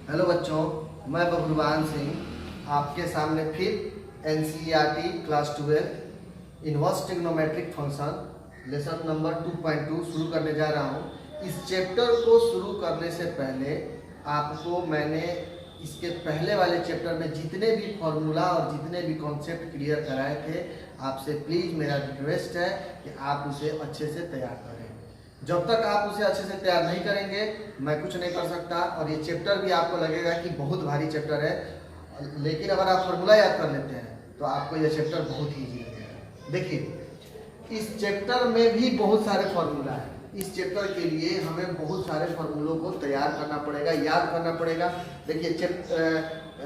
Hello बच्चों, मैं बबलवान सिंह आपके सामने फिर NCERT class 12 inverse trigonometric function lesson number 2.2 शुरू करने जा रहा हूँ। इस चैप्टर को शुरू करने से पहले आपको मैंने इसके पहले वाले चैप्टर में जितने भी फॉर्मूला और जितने भी कॉन्सेप्ट क्लियर कराए थे, आपसे प्लीज़ मेरा रिक्वेस्ट है कि आप उसे अच्छे से तैयार करें। जब तक आप उसे अच्छे से तैयार नहीं करेंगे मैं कुछ नहीं कर सकता। और ये चैप्टर भी आपको लगेगा कि बहुत भारी चैप्टर है, लेकिन अगर आप फॉर्मूला याद कर लेते हैं तो आपको ये चैप्टर बहुत ही ईजी लगेगा। देखिए, इस चैप्टर में भी बहुत सारे फॉर्मूला है। इस चैप्टर के लिए हमें बहुत सारे फॉर्मूलों को तैयार करना पड़ेगा, याद करना पड़ेगा। देखिए,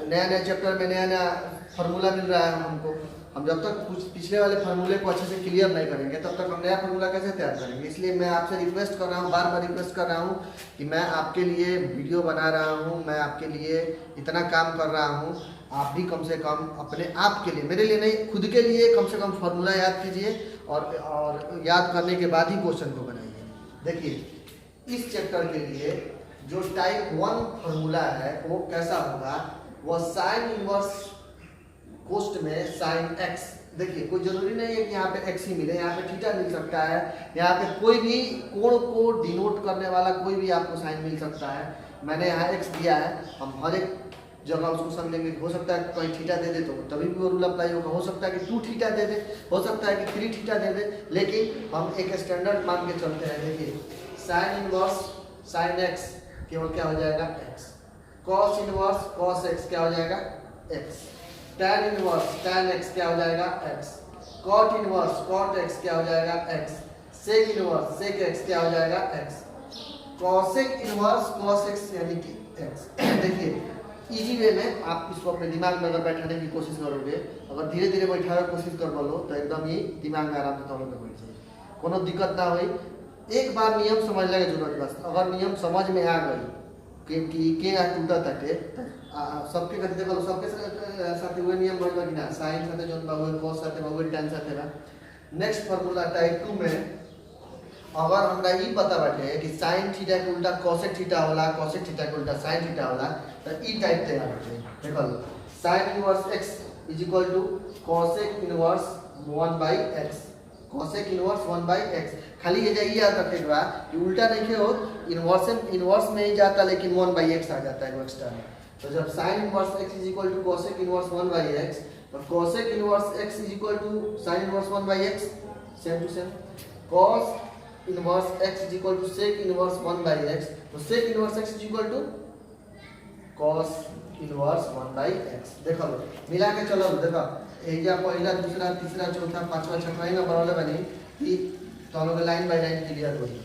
नया नया चैप्टर में नया नया फार्मूला मिल रहा है हमको। हम जब तक कुछ पिछले वाले फार्मूले को अच्छे से क्लियर नहीं करेंगे तब तक हम नया फार्मूला कैसे तैयार करेंगे। इसलिए मैं आपसे रिक्वेस्ट कर रहा हूँ, बार बार रिक्वेस्ट कर रहा हूँ कि मैं आपके लिए वीडियो बना रहा हूँ, मैं आपके लिए इतना काम कर रहा हूँ। आप भी कम से कम अपने आप के लिए, मेरे लिए नहीं, खुद के लिए कम से कम फार्मूला याद कीजिए और याद करने के बाद ही क्वेश्चन को बनाइए। देखिए, इस चैप्टर के लिए जो टाइप 1 फार्मूला है वो कैसा होगा, वो साइन इनवर्स कोष्ट में साइन एक्स। देखिए, कोई जरूरी नहीं है कि यहाँ पे एक्स ही मिले, यहाँ पे थीटा मिल सकता है, यहाँ पे कोई भी कोण को डिनोट करने वाला कोई भी आपको साइन मिल सकता है। मैंने यहाँ एक्स दिया है, हम हर एक जगह उसको समझेंगे। हो सकता है कहीं थीटा दे दे तो तभी भी वो रूल अप्लाई होगा, हो सकता है कि 2 थीटा दे दे, हो सकता है कि 3 थीटा दे दे, लेकिन हम एक स्टैंडर्ड मान के चलते हैं। देखिए, साइन इनवर्स साइन एक्स केवल क्या हो जाएगा, x. Cos inverse cos x क्या हो जाएगा, x. tan inverse tan x क्या हो जाएगा, x। cot inverse cot x क्या हो जाएगा, x। sec inverse sec x क्या हो जाएगा, x। cosec inverse cos x यानी कि x। देखिए, इजी वे में आप इसको अपने दिमाग में अगर बैठाने की कोशिश करोगे, अगर धीरे धीरे बैठाने की कोशिश कर लो तो एकदम ही दिमाग में आराम से तौर पर बैठ जाए, कोनो दिक्कत ना हो। एक बार नियम समझने की जरूरत बस। अगर नियम समझ में आ गई कि टूटा तटे सबके कथी देखो, सबके साथ हुए नियम बढ़ कि ना, साइन साथे जोन बा हुए, cos साथे बा हुए, tan साथे बा। नेक्स्ट फार्मूला टाइप 2 में अगर हमरा ई पता बाटे कि sin थीटा के उल्टा cosec थीटा होला, cosec थीटा के उल्टा sin थीटा होला, तो ई टाइप तैयार होते हैं। देखो, sin inverse x is equal to cosec inverse 1/x। cosec inverse 1/x। खाली ये जाइए याद रखेगा कि उल्टा नहीं हो, इनवर्स में ही जाता, लेकिन 1/x आ जाता है वो एक्स्ट्रा में। तो जब sin inverse x is equal to cosec inverse 1/x, तो cosec inverse x is equal to sin inverse 1/x, same to same. cos inverse x is equal to sec inverse 1/x, तो sec inverse x is equal to cos inverse 1/x। देखो, मिला के चलो। देखो, एजा पहला दूसरा तीसरा चौथा पांचवा छठवां नंबर वाले बनी कि तो लोग लाइन बाय लाइन क्लियर होई।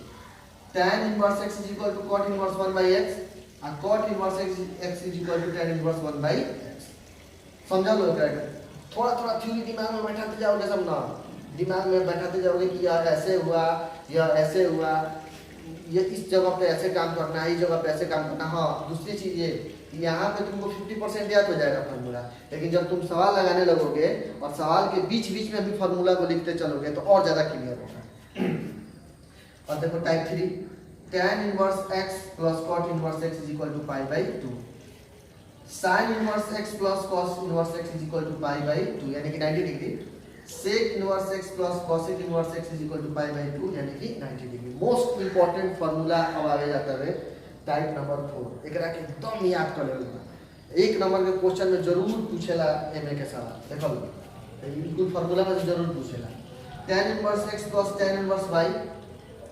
tan inverse x is equal to cot inverse 1/x और cot inverse x is equal to tan inverse 1/x। समझा लो क्या? थोड़ा थोड़ा थ्योरी दिमाग में बैठाते जाओगे, सब ना दिमाग में बैठाते जाओगे कि यार ऐसे हुआ, या ऐसे हुआ, ये इस जगह पे ऐसे काम करना है, इस जगह पे ऐसे काम करना। हाँ, दूसरी चीज ये, यहाँ पे तुमको 50% याद हो जाएगा फार्मूला, लेकिन जब तुम सवाल लगाने लगोगे और सवाल के बीच बीच में भी फार्मूला को लिखते चलोगे तो और ज्यादा क्लियर होगा। और देखो type 3, tan inverse x plus cot inverse x is equal to π/2। sin inverse x plus cos inverse x is equal to π/2 यानी कि 90 degree. sec inverse x plus cosec inverse x is equal to π/2 यानी कि 90 degree. Most important formula अब आगे जाता है type number 4। एकरा के एकदम याद कर लेना, एक नंबर के क्वेश्चन में जरूर पूछेला एमए के सवाल। देखो, बिल्कुल फार्मूला में जरूर पूछेला। tan inverse x plus tan inverse y,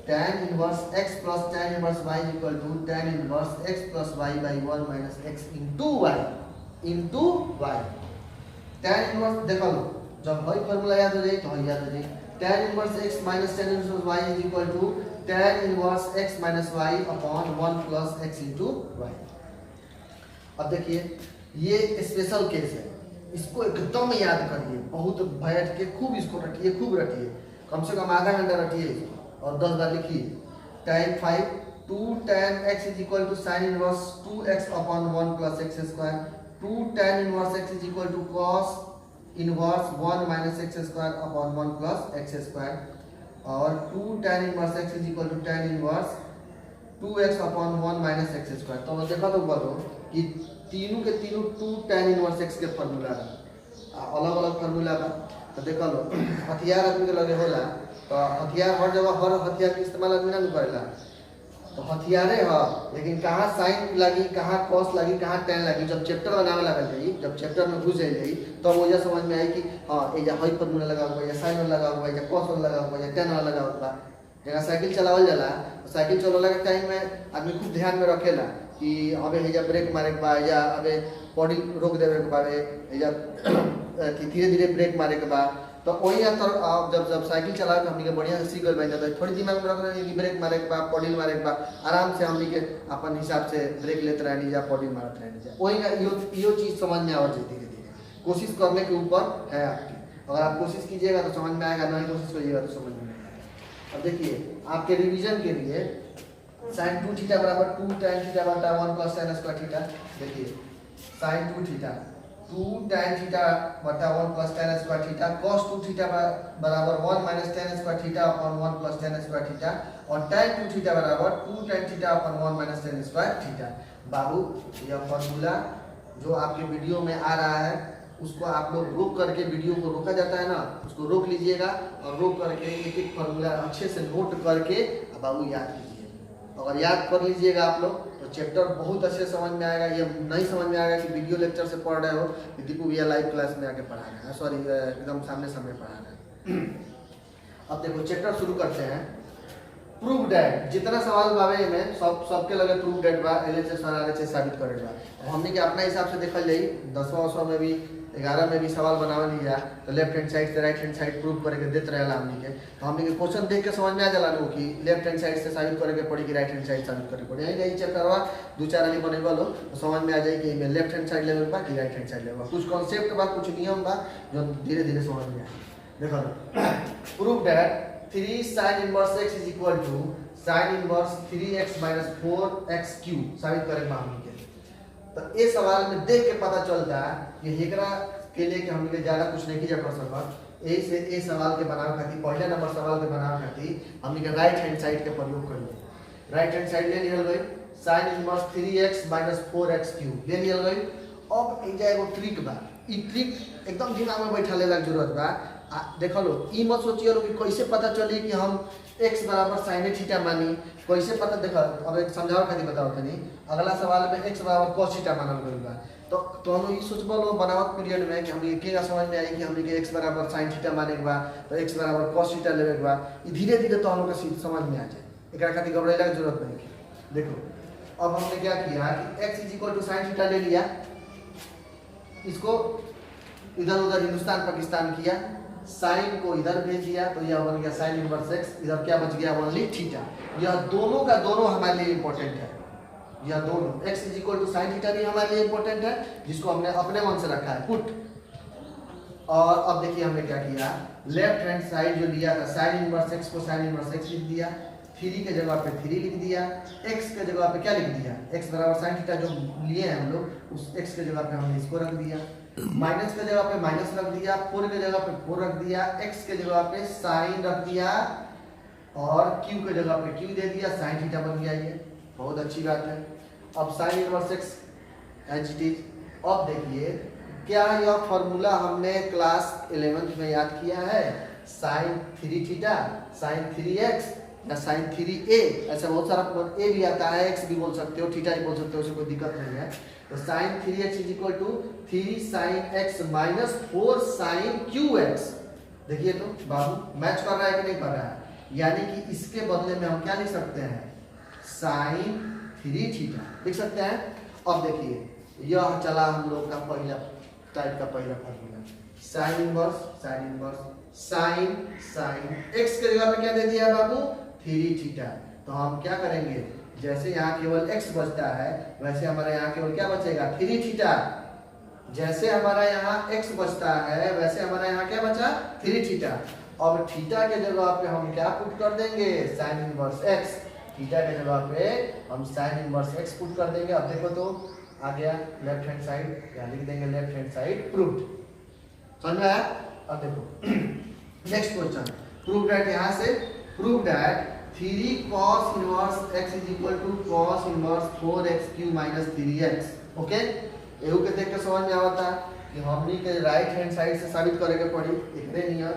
tan inverse x plus tan inverse y is equal to tan inverse x plus y/1 minus x into y। tan inverse देखो, जब वही फार्मूला याद हो जाए तो याद हो जाए। tan inverse x minus tan inverse y is equal to tan inverse x minus y upon 1 plus x into y। अब देखिए, ये स्पेशल केस है, इसको एकदम याद करिए, बहुत बैठ के खूब इसको रटिए, खूब रटिए, कम से कम आधा घंटा रटिए इसको और 10 बार लिखिए। Type 5, 2 tan x is equal to sin inverse 2x upon 1 plus x square. 2 tan inverse x is equal to cos inverse 1 minus x square upon 1 plus x square. और 2 tan inverse x is equal to tan inverse 2x upon 1 minus x square. तो देखो तो बोलो कि तीनों के तीनों 2 tan inverse x के फार्मूला बा, अलग अलग फार्मूला बा। तो देखो लो हथियार आदमी के लगे होला, तो हथियार हर जगह हर हथियार के इस्तेमाल आदमी ना करेला। तो हथियारे है, लेकिन कहाँ साइन लगी, कहाँ कॉस लगी, कहाँ टेन लगी। जब चैप्टर बनावे लगल जाई, जब चैप्टर में घुस जाई तो वो ये समझ में आई कि हाँ ये हाई फार्मूला लगा हुआ है, या साइन लगा हुआ है, या कॉस लगा हुआ है, या टेन लगा हुआ है। जगह साइकिल चलावल जाला, तो साइकिल चलाने के टाइम में आदमी खूब ध्यान में रखेला कि अबे हेजा ब्रेक मारे के बा, या अबे बॉडी रोक देवे के बावे, या धीरे धीरे ब्रेक मारे के बा। तो वही जब साइकिल चला के हमनी के बढ़िया से सीख गल बन जाता है, थोड़ी दिमाग में रख रहे कि ब्रेक मारे के बा, पॉडिल मारे के बा, आराम से हमनी के अपन हिसाब से ब्रेक लेते रहनी या पॉडिल मारते रहनी जा। वही का यो चीज समझ में आ जाती धीरे धीरे, कोशिश करने के ऊपर है आपकी। अगर आप कोशिश कीजिएगा तो समझ में आएगा, नहीं कोशिश करिएगा तो समझ में नहीं आएगा। अब देखिए आपके रिवीजन के लिए sin 2 थीटा बराबर 2 tan थीटा बटा 1 cos tan स्क्वायर थीटा। देखिए sin 2 थीटा 2 tan थीटा बटा 1 cos tan square theta, cos 2 theta बराबर 1 minus tan square theta upon 1 plus tan square theta, और tan 2 थीटा बराबर 2 tan theta upon 1 minus tan square theta. बाबू यह formula जो आपके video में आ रहा है उसको आप लोग रोक करके, वीडियो को रोका जाता है ना, उसको रोक लीजिएगा और रोक करके एक एक फार्मूला अच्छे से नोट करके बाबू याद कीजिए। अगर याद कर लीजिएगा आप लोग तो चैप्टर बहुत अच्छे समझ में आएगा। ये नहीं समझ में आएगा कि वीडियो लेक्चर से पढ़ रहे हो, दीपू भैया लाइव क्लास में आके पढ़ा रहे हैं, सॉरी एकदम सामने सामने पढ़ा रहे हैं। अब देखो चैप्टर शुरू करते हैं। प्रूव डैट, जितना सवाल बावे में सबके लगे प्रूव डैट बा, एलएचएस और आरएचएस साबित करेगा। अब हमने के अपना हिसाब से देखल जाई 10वां में भी 11 में भी सवाल बनावे लिया तो लेफ्ट हैंड साइड से राइट हैंड साइड प्रूव करके देते रहेला हमने के। तो हमने के क्वेश्चन देख के समझ में आ जाला लो कि लेफ्ट हैंड साइड से साबित करे के पड़ी कि राइट हैंड साइड साबित करे पड़ी। यही यही चैप्टरवा 2-4 आली बनेबा लो तो समझ में आ जाए कि में लेफ्ट हैंड साइड लेवल बा कि राइट हैंड साइड लेवल। कुछ कांसेप्ट बा, कुछ नियम बा जो धीरे धीरे समझ में आए। देखो prove that 3 sin inverse x is equal to sin inverse 3x minus 4x cube साबित करे हमने के। तो ये सवाल में देख के पता चलता है कि एकरा के लिए कि हम लोग ज्यादा कुछ नहीं किया कर सकता। ए से ए सवाल के बनावे खातिर, पहले नंबर सवाल के बनावे खातिर हमने के राइट हैंड साइड के प्रयोग करिए। राइट हैंड साइड ले लियल गई sin inverse 3x minus 4x cube ले लियल गई। अब एजा एगो ट्रिक बा, ई ट्रिक एकदम दिमाग में बैठा लेला जरूरत बा। देखो लो ई मत सोचिए लो कि कैसे पता चली कि हम x बराबर sin थीटा मानी, कैसे पता। देखो अब एक समझाओ खातिर बताओ तनी। अगला सवाल में x बराबर cos थीटा मानल गइल बा, तो हम ई सोचबो लो बनावट पीरियड में कि हम केगा समझ में आई कि हमने के x बराबर sin थीटा माने के बा तो x बराबर cos थीटा लेवे के बा। ई धीरे धीरे तो हम लोग के समझ में आ जाए, एकरा खातिर घबराइला के जरूरत नहीं है। देखो अब हमने क्या किया कि x sin थीटा ले लिया, इसको इधर उधर हिंदुस्तान पाकिस्तान किया, साइन को इधर भेज दिया तो यह बन गया sin इनवर्स x, इधर क्या बच गया ओनली थीटा। यह दोनों का दोनों हमारे लिए इंपॉर्टेंट है। यह दोनों x sin थीटा भी हमारे लिए इंपॉर्टेंट है, जिसको हमने अपने मन से रखा है पुट। और अब देखिए हमने क्या किया, लेफ्ट हैंड साइड जो लिया था sin इनवर्स x को sin इनवर्स x लिख दिया, 3 के जगह पे 3 लिख दिया, x के जगह पे क्या लिख दिया, x बराबर sin थीटा जो लिए हैं हम लोग उस x के जगह पे हमने इसको रख दिया, माइनस के जगह पे माइनस रख दिया, 4 के जगह पे 4 रख दिया, x के जगह पे sin रख दिया और q के जगह पे q दे दिया, sin थीटा बन गया। ये बहुत अच्छी बात है। अब sin inverse x as it is. अब देखिए क्या यह फॉर्मूला हमने क्लास 11th में याद किया है, sin 3 थीटा sin 3x या sin 3a, ऐसा बहुत सारा a भी आता है, x भी बोल सकते हो, थीटा भी बोल सकते हो, उसमें कोई दिक्कत नहीं है। तो sin 3x is equal to 3 sin x minus 4 sin qx। देखिए तो बाबू मैच कर रहा है कि नहीं कर रहा है, यानी कि इसके बदले में हम क्या लिख सकते हैं sin 3 थीटा लिख सकते हैं। अब देखिए यह चला हम लोग का पहला टाइप का पहला formula, sin inverse sin x के जगह पे क्या दे दिया बाबू 3 थीटा। तो हम क्या करेंगे, जैसे यहाँ केवल x बचता है वैसे हमारे यहाँ केवल क्या बचेगा 3 थीटा। जैसे हमारा यहाँ x बचता है वैसे हमारा यहाँ क्या बचा 3 थीटा। अब थीटा के जगह पे हम क्या पुट कर देंगे sin इनवर्स x, थीटा के जगह पे हम sin इनवर्स x पुट कर देंगे। अब देखो तो आ गया लेफ्ट हैंड साइड, या लिख देंगे लेफ्ट हैंड साइड प्रूव्ड। समझ में आया। अब देखो नेक्स्ट क्वेश्चन, प्रूव दैट यहाँ से prove that 3 cos inverse x is equal to cos inverse 4x cube minus 3x। Okay, एहू के देख के समझ में आवता कि हमनी के राइट हैंड साइड से साबित करे के पड़ी। एकरे नियर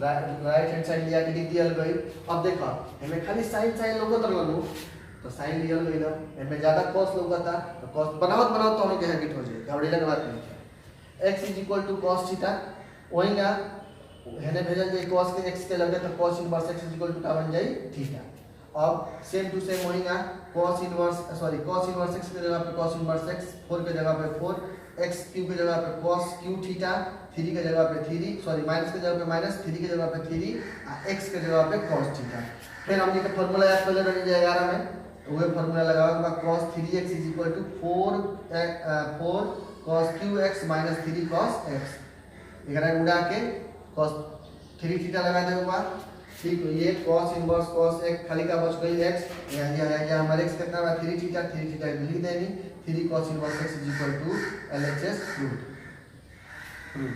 राइट हैंड साइड लिया के लिख दियल गई। अब देखो एमे खाली साइन साइन लोगत रहनु तो साइन लियल गई ना, एमे ज्यादा cos लोगता तो cos बनावत बनावत तो के हैबिट हो जाए, घबरेला के बात नहीं। x is equal to cos theta ओइगा हेने भेजल जाई cos के x के लगे तो cos inverse x is equal to का बन जाई थीटा। अब सेम टू सेम होइगा cos इनवर्स x के जगह पे cos इनवर्स x, 4 के जगह पे 4, x क्यूब के जगह पे cos क्यूब थीटा, 3 के जगह पे 3 माइनस के जगह पे माइनस, 3 के जगह पे 3 और x के जगह पे cos थीटा। फिर हमने का फार्मूला याद कर ले बन जाए 11 में, वही फार्मूला लगावे के बाद cos 3x is equal to 4 cos cube x minus 3 cos x। एकरा उड़ा के cos 3 थीटा लगा देने के बाद ठीक ये cos इनवर्स cos x खाली का बच गई x, यहाँ हमारे x कितना है 3 थीटा लिख देनी, 3 cos inverse x is equal to LHS proof.